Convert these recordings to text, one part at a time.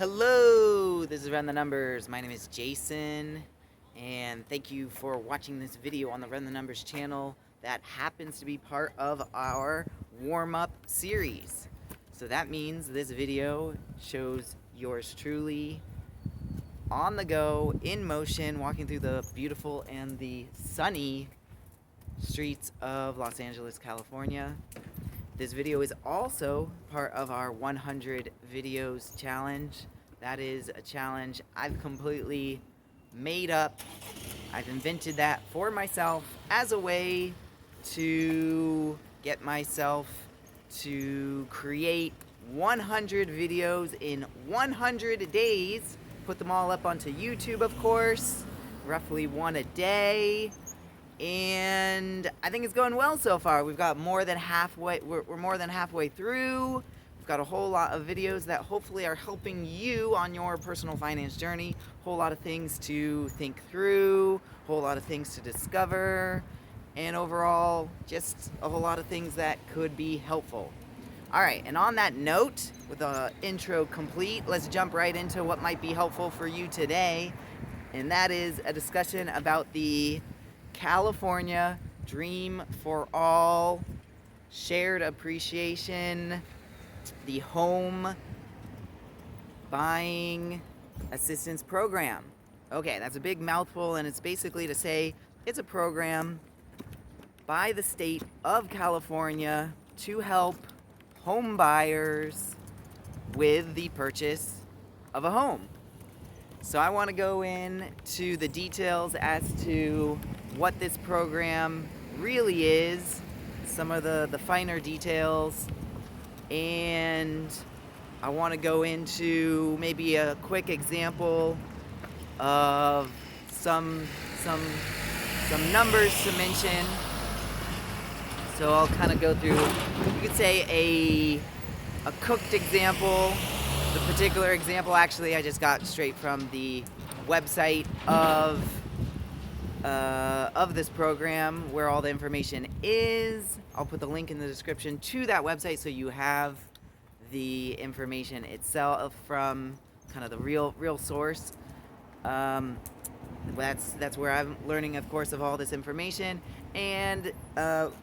Hello, this is Run the Numbers. My name is Jason, and thank you for watching this video on the Run the Numbers channel that happens to be part of our warm-up series. So that means this video shows yours truly on the go, in motion, walking through the beautiful and the sunny streets of Los Angeles, California. This video is also part of our 100 videos challenge. That is a challenge I've completely made up. I've invented that for myself as a way to get myself to create 100 videos in 100 days. Put them all up onto YouTube, of course, roughly one a day. And I think it's going well so far. We've got more than halfway, we're more than halfway through. We've got a whole lot of videos that hopefully are helping you on your personal finance journey. Whole lot of things to think through, whole lot of things to discover, and overall, just a whole lot of things that could be helpful. All right, and on that note, with the intro complete, let's jump right into what might be helpful for you today. And that is a discussion about the California Dream for All Shared Appreciation, the Home Buying Assistance Program. Okay, that's a big mouthful, and it's basically to say it's a program by the state of California to help home buyers with the purchase of a home. So I want to go into the details as to what this program really is, some of the finer details, and I want to go into maybe a quick example of some numbers to mention. So I'll kind of go through, you could say a cooked example. The particular example, actually, I just got straight from the website of this program, where all the information is. I'll put the link in the description to that website so you have the information itself from kind of the real source. That's where I'm learning, of course, of all this information. And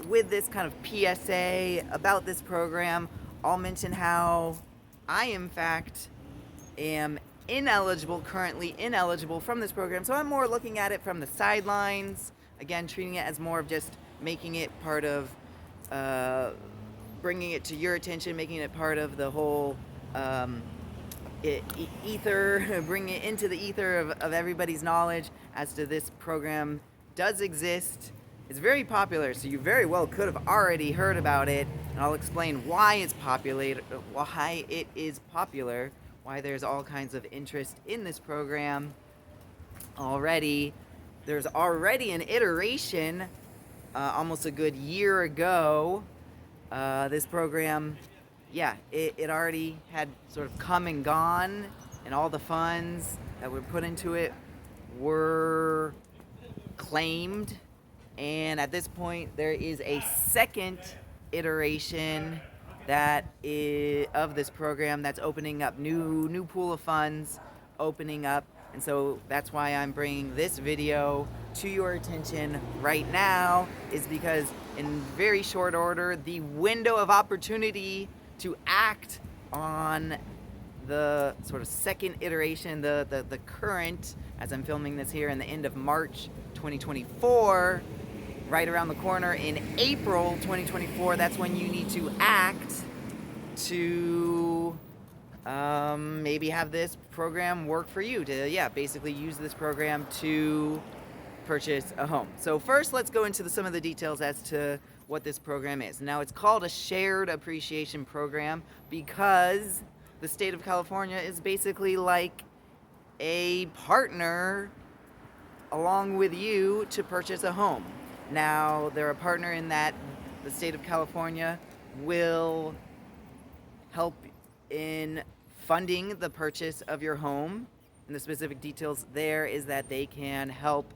with this kind of PSA about this program, I'll mention how I, in fact, am currently ineligible from this program. So I'm more looking at it from the sidelines, again, treating it as more of just making it part of, bringing it to your attention, making it part of the whole ether, bringing it into the ether of everybody's knowledge as to this program does exist. It's very popular, so you very well could have already heard about it, and I'll explain why it is popular, why there's all kinds of interest in this program already. There's already an iteration almost a good year ago. This program, it already had sort of come and gone, and all the funds that were put into it were claimed. And at this point, there is a second iteration that is of this program that's opening up, new pool of funds opening up. And so that's why I'm bringing this video to your attention right now, is because in very short order, the window of opportunity to act on the sort of second iteration, the current, as I'm filming this here in the end of March 2024, right around the corner in April 2024, that's when you need to act to maybe have this program work for you, to basically use this program to purchase a home. So first, let's go into some of the details as to what this program is. Now, it's called a shared appreciation program because the state of California is basically like a partner along with you to purchase a home. Now, they're a partner in that the state of California will help in funding the purchase of your home. And the specific details there is that they can help,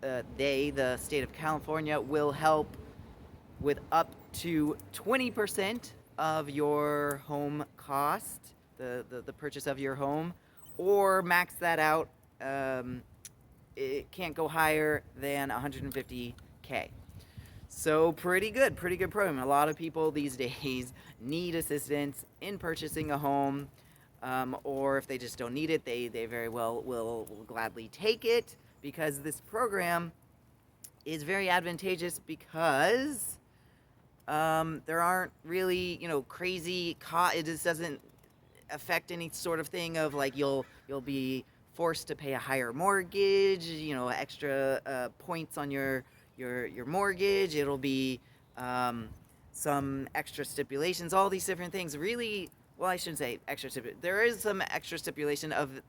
the state of California will help with up to 20% of your home cost the purchase of your home, or max that out. It can't go higher than 150K. So pretty good program. A lot of people these days need assistance in purchasing a home, or if they just don't need it, they very well will gladly take it, because this program is very advantageous, because there aren't really, crazy it just doesn't affect any sort of thing of like you'll be forced to pay a higher mortgage, extra points on your mortgage. It'll be some extra stipulations, all these different things. Really, well, I shouldn't say extra stipulation. There is some extra stipulation of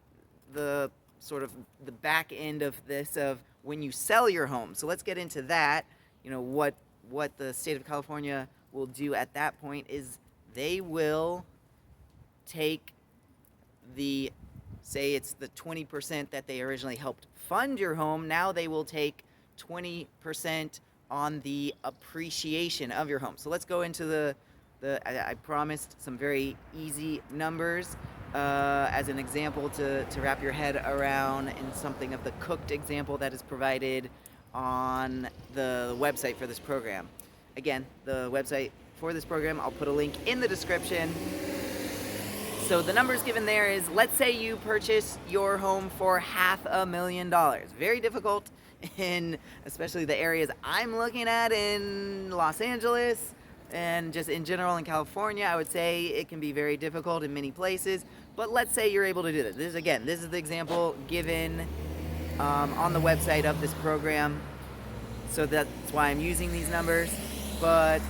the sort of the back end of this, of when you sell your home. So let's get into that. What the state of California will do at that point is they will take say it's the 20% that they originally helped fund your home. Now they will take 20% on the appreciation of your home. So let's go into I promised some very easy numbers as an example to wrap your head around, in something of the cooked example that is provided on the website for this program. Again, the website for this program, I'll put a link in the description. So the numbers given there is, let's say you purchase your home for $500,000. Very difficult in especially the areas I'm looking at in Los Angeles, and just in general in California. I would say it can be very difficult in many places, but let's say you're able to do this. This is the example given on the website of this program, so that's why I'm using these numbers. But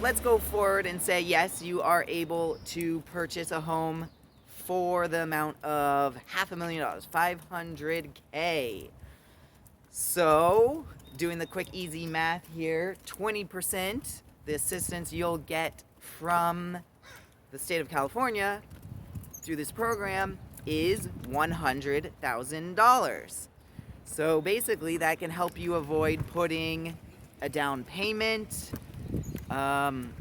let's go forward and say, yes, you are able to purchase a home for the amount of $500,000, $500K. So, doing the quick, easy math here, 20%, the assistance you'll get from the state of California through this program is $100,000. So basically, that can help you avoid putting a down payment.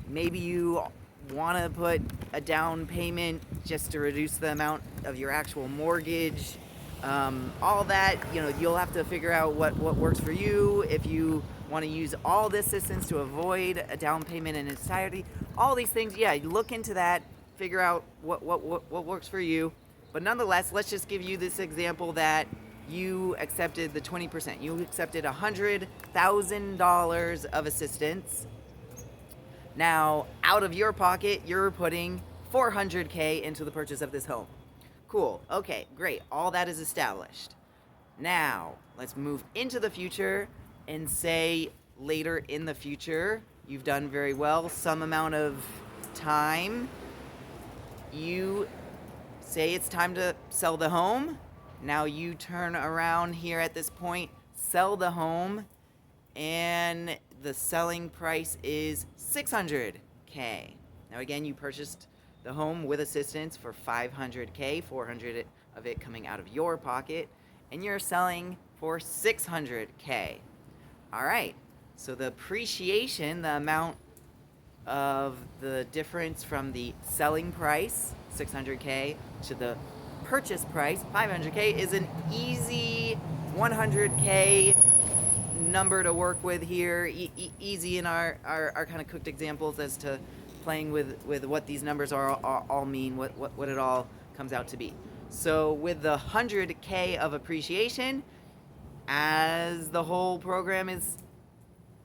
Maybe you want to put a down payment just to reduce the amount of your actual mortgage. All that, you'll have to figure out what works for you. If you want to use all the assistance to avoid a down payment in its entirety, all these things, look into that, figure out what works for you. But nonetheless, let's just give you this example that you accepted the 20%. You accepted $100,000 of assistance. Now, out of your pocket, you're putting $400K into the purchase of this home. Cool. Okay, great. All that is established. Now, let's move into the future and say later in the future, you've done very well, some amount of time, you say it's time to sell the home. Now you turn around here at this point, sell the home, and the selling price is $600K. Now again, you purchased the home with assistance for $500K, $400 of it coming out of your pocket, and you're selling for $600K. All right, so the appreciation, the amount of the difference from the selling price, $600K, to the purchase price, $500K, is an easy $100K number to work with here. Easy in our kind of cooked examples as to playing with what these numbers all mean, what it all comes out to be. So with the $100K of appreciation, as the whole program is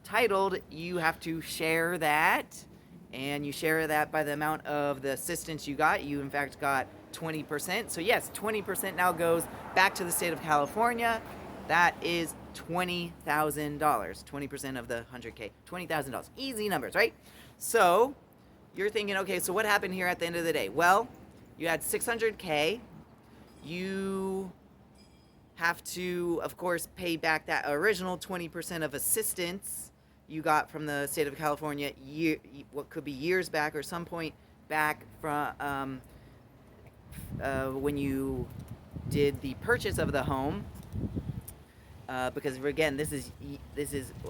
titled, you have to share that, and you share that by the amount of the assistance you got. You in fact got 20%. So yes, 20% now goes back to the state of California. That is $20,000. 20% of the $100K, $20,000. Easy numbers, right? So you're thinking, okay, so what happened here at the end of the day? Well, you had $600K. You have to, of course, pay back that original 20% of assistance you got from the state of California, what could be years back or some point back from when you did the purchase of the home. Because again, this is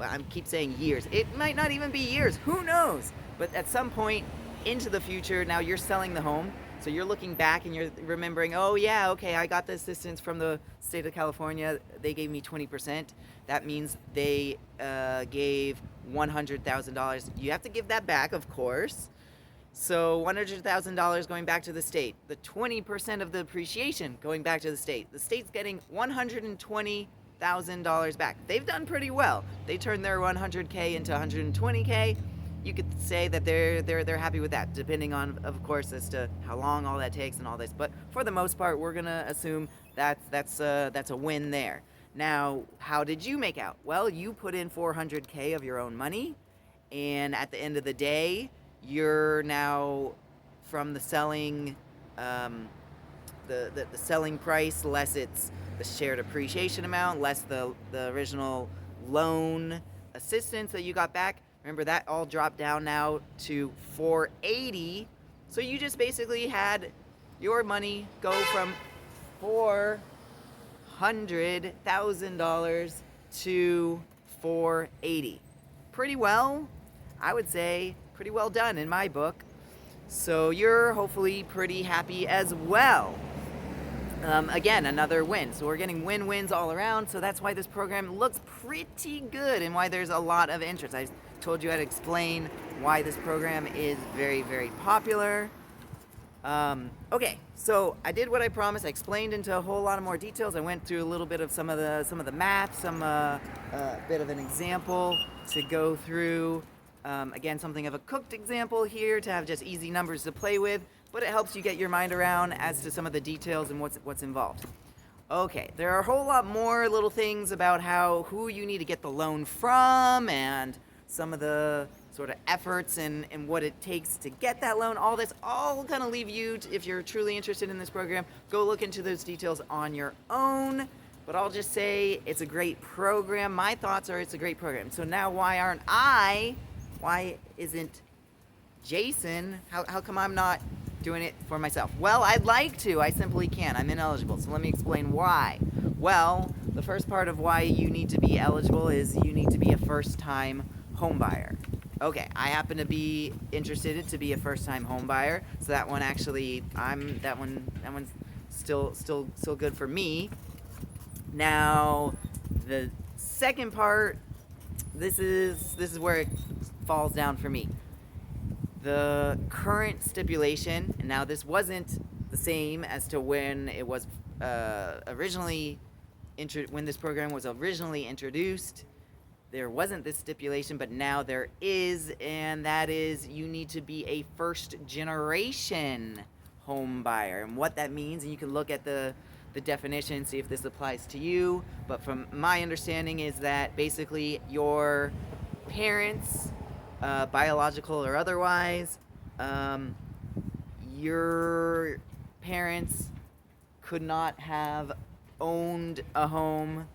I keep saying years. It might not even be years. Who knows? But at some point into the future, now you're selling the home. So you're looking back and you're remembering, oh yeah, okay, I got the assistance from the state of California. They gave me 20%. That means they gave $100,000. You have to give that back, of course. So $100,000 going back to the state. The 20% of the appreciation going back to the state. The state's getting $120,000 back. They've done pretty well. They turned their 100K into 120K. You could say that they're happy with that, depending on, of course, as to how long all that takes and all this. But for the most part, we're gonna assume that's a win there. Now, how did you make out? Well, you put in 400K of your own money, and at the end of the day, you're now from the selling, the selling price less it's the shared appreciation amount less the original loan assistance that you got back. Remember, that all dropped down now to 480. So you just basically had your money go from $400,000 to 480. Pretty well, I would say, pretty well done in my book. So you're hopefully pretty happy as well. Again, another win. So we're getting win-wins all around. So that's why this program looks pretty good and why there's a lot of interest. I told you I'd explain why this program is very, very popular. Okay, so I did what I promised. I explained into a whole lot of more details. I went through a little bit of some of the math, some bit of an example to go through. Again, something of a cooked example here to have just easy numbers to play with, but it helps you get your mind around as to some of the details and what's involved. Okay, there are a whole lot more little things about who you need to get the loan from and some of the sort of efforts and what it takes to get that loan. All this, all kind of leave you, if you're truly interested in this program, go look into those details on your own. But I'll just say it's a great program. My thoughts are it's a great program. So now why isn't Jason, how come I'm not doing it for myself? Well, I'd like to, I simply can't. I'm ineligible. So let me explain why. Well, the first part of why you need to be eligible is you need to be a first-time home buyer. Okay, I happen to be interested to be a first-time home buyer, so that one actually, that one's still good for me. Now, the second part, this is where it falls down for me. The current stipulation, and now this wasn't the same as to when it was when this program was originally introduced. There wasn't this stipulation, but now there is, and that is you need to be a first generation home buyer. And what that means, and you can look at the definition, see if this applies to you, but from my understanding is that basically your parents, biological or otherwise, your parents could not have owned a home.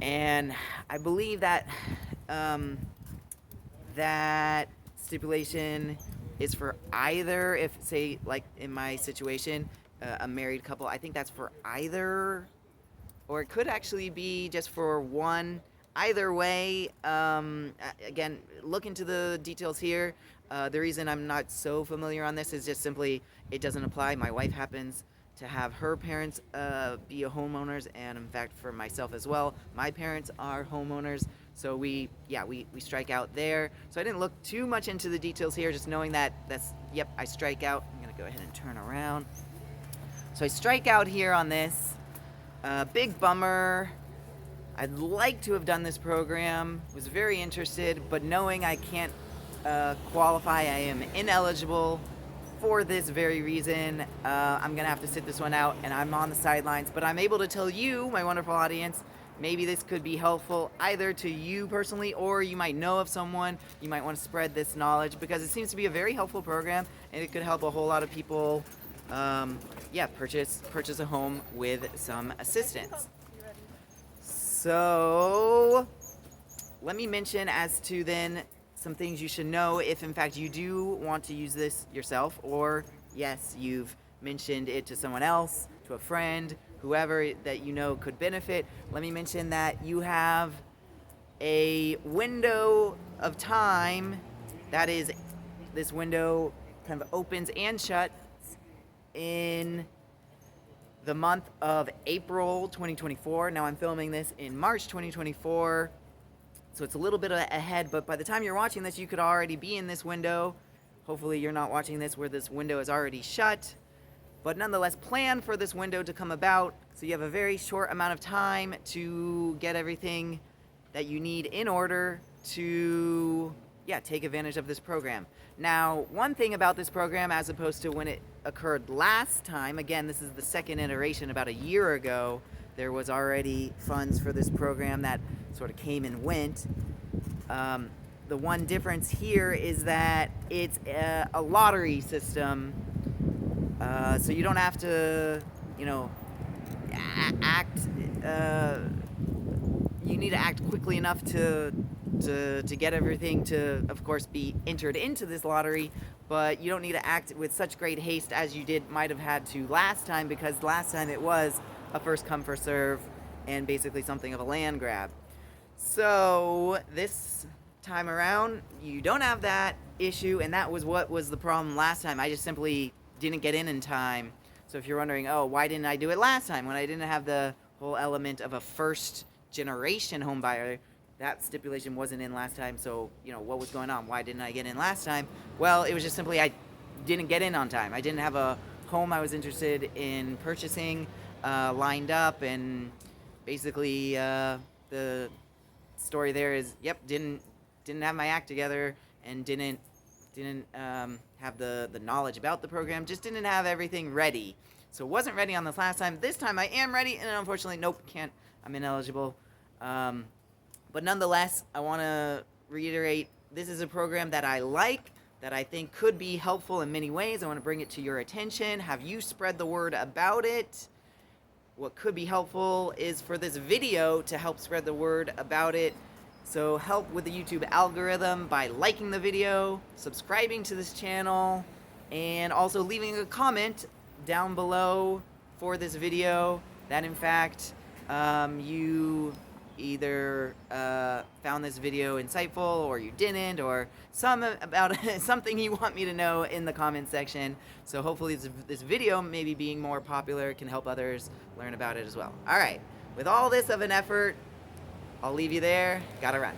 And I believe that that stipulation is for either, if, say, like in my situation, a married couple, I think that's for either, or it could actually be just for one. Either way, again, look into the details here. The reason I'm not so familiar on this is just simply it doesn't apply. My wife happens to have her parents be homeowners, and in fact for myself as well, my parents are homeowners, so we strike out there. So I didn't look too much into the details here, just knowing that I strike out. I'm gonna go ahead and turn around. So I strike out here on this. Big bummer. I'd like to have done this program, was very interested, but knowing I can't qualify, I am ineligible. For this very reason, I'm gonna have to sit this one out, and I'm on the sidelines, but I'm able to tell you, my wonderful audience, maybe this could be helpful either to you personally, or you might know of someone, you might want to spread this knowledge, because it seems to be a very helpful program, and it could help a whole lot of people, purchase a home with some assistance. So, let me mention as to then some things you should know if in fact you do want to use this yourself, or yes, you've mentioned it to someone else, to a friend, whoever that you know could benefit. Let me mention that you have a window of time. That is, this window kind of opens and shuts in the month of April 2024. Now I'm filming this in March 2024, so it's a little bit ahead, but by the time you're watching this, you could already be in this window. Hopefully you're not watching this where this window is already shut, but nonetheless plan for this window to come about, so you have a very short amount of time to get everything that you need in order to take advantage of this program. Now, one thing about this program, as opposed to when it occurred last time, again, this is the second iteration. About a year ago, there was already funds for this program that sort of came and went. The one difference here is that it's a lottery system, so you don't have to, act. You need to act quickly enough to get everything to, of course, be entered into this lottery, but you don't need to act with such great haste as you might have had to last time, because last time it was a first come first serve and basically something of a land grab. So this time around, you don't have that issue, and that was what was the problem last time. I just simply didn't get in time. So if you're wondering, oh, why didn't I do it last time when I didn't have the whole element of a first generation home buyer? That stipulation wasn't in last time, so what was going on? Why didn't I get in last time? Well, it was just simply I didn't get in on time. I didn't have a home I was interested in purchasing lined up, and basically the story there is, didn't have my act together, and didn't have the knowledge about the program, just didn't have everything ready. So wasn't ready on this last time. This time I am ready, and unfortunately, nope, can't. I'm ineligible. But nonetheless, I want to reiterate, this is a program that I like, that I think could be helpful in many ways. I want to bring it to your attention, have you spread the word about it. What could be helpful is for this video to help spread the word about it. So help with the YouTube algorithm by liking the video, subscribing to this channel, and also leaving a comment down below for this video that in fact you either found this video insightful, or you didn't, or something you want me to know in the comment section. So hopefully this video, maybe being more popular, can help others learn about it as well. All right, with all this of an effort, I'll leave you there. Gotta run.